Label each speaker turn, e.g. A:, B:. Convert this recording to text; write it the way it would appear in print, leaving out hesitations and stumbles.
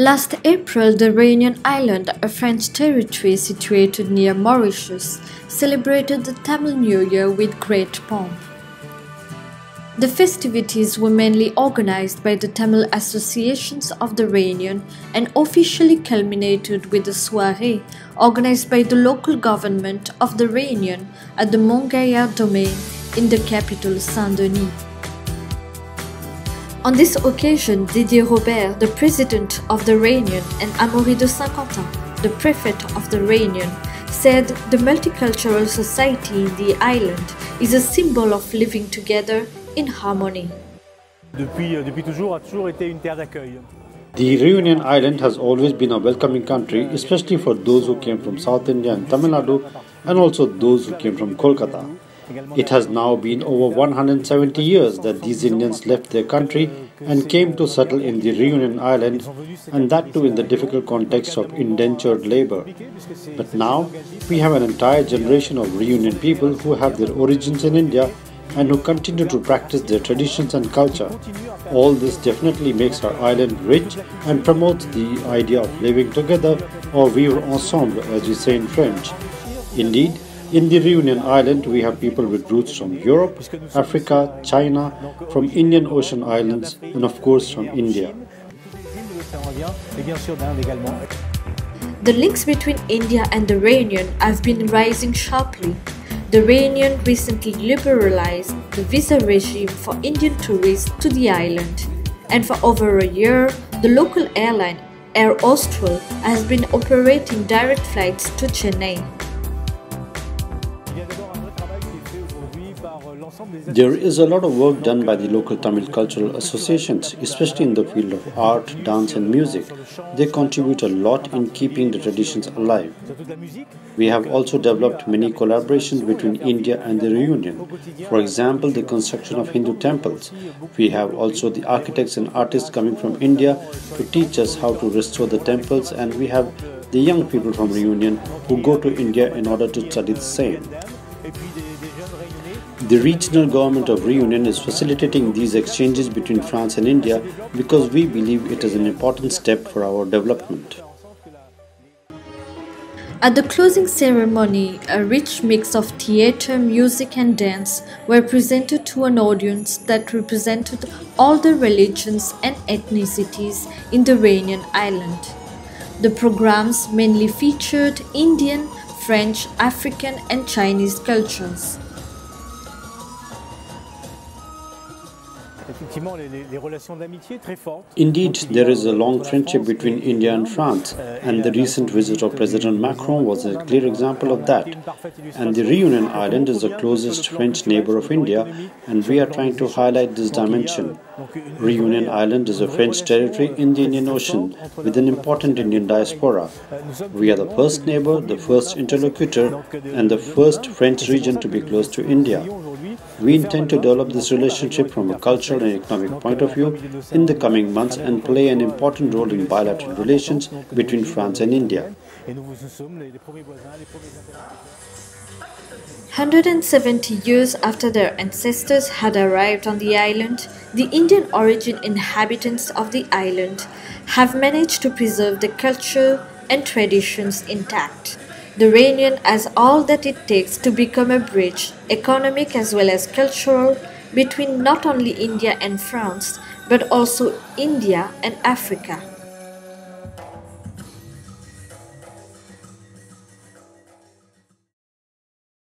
A: Last April, the Réunion Island, a French territory situated near Mauritius, celebrated the Tamil New Year with great pomp. The festivities were mainly organized by the Tamil associations of the Réunion and officially culminated with a soirée organized by the local government of the Réunion at the Montgaillard Domaine in the capital Saint Denis. On this occasion, Didier Robert, the president of the Réunion, and Amaury de Quentin, the Prefet of the Réunion, said the multicultural society in the island is a symbol of living together in harmony.
B: Depuis toujours, a toujours été une terre d'accueil.
C: The Réunion Island has always been a welcoming country, especially for those who came from South India and Tamil Nadu, and also those who came from Kolkata. It has now been over 170 years that these Indians left their country and came to settle in the Réunion Island, and that too in the difficult context of indentured labor. But now, we have an entire generation of Réunion people who have their origins in India and who continue to practice their traditions and culture. All this definitely makes our island rich and promotes the idea of living together, or vivre ensemble as we say in French. Indeed, in the Réunion Island, we have people with roots from Europe, Africa, China, from Indian Ocean Islands, and of course from India.
A: The links between India and the Réunion have been rising sharply. The Réunion recently liberalized the visa regime for Indian tourists to the island, and for over a year, the local airline Austral has been operating direct flights to Chennai.
C: There is a lot of work done by the local Tamil cultural associations, especially in the field of art, dance and music. They contribute a lot in keeping the traditions alive. We have also developed many collaborations between India and the Réunion. For example, the construction of Hindu temples. We have also the architects and artists coming from India to teach us how to restore the temples, and we have the young people from Réunion who go to India in order to study the same. The regional government of Réunion is facilitating these exchanges between France and India because we believe it is an important step for our development.
A: At the closing ceremony, a rich mix of theatre, music and dance were presented to an audience that represented all the religions and ethnicities in the Réunion Island. The programs mainly featured Indian, French, African and Chinese cultures.
C: Indeed, there is a long friendship between India and France, and the recent visit of President Macron was a clear example of that. And the Réunion Island is the closest French neighbor of India, and we are trying to highlight this dimension. Réunion Island is a French territory in the Indian Ocean with an important Indian diaspora. We are the first neighbor, the first interlocutor, and the first French region to be close to India. We intend to develop this relationship from a cultural and economic point of view in the coming months and play an important role in bilateral relations between France and India.
A: 170 years after their ancestors had arrived on the island, the Indian origin inhabitants of the island have managed to preserve the culture and traditions intact. The Réunion has all that it takes to become a bridge, economic as well as cultural, between not only India and France, but also India and Africa.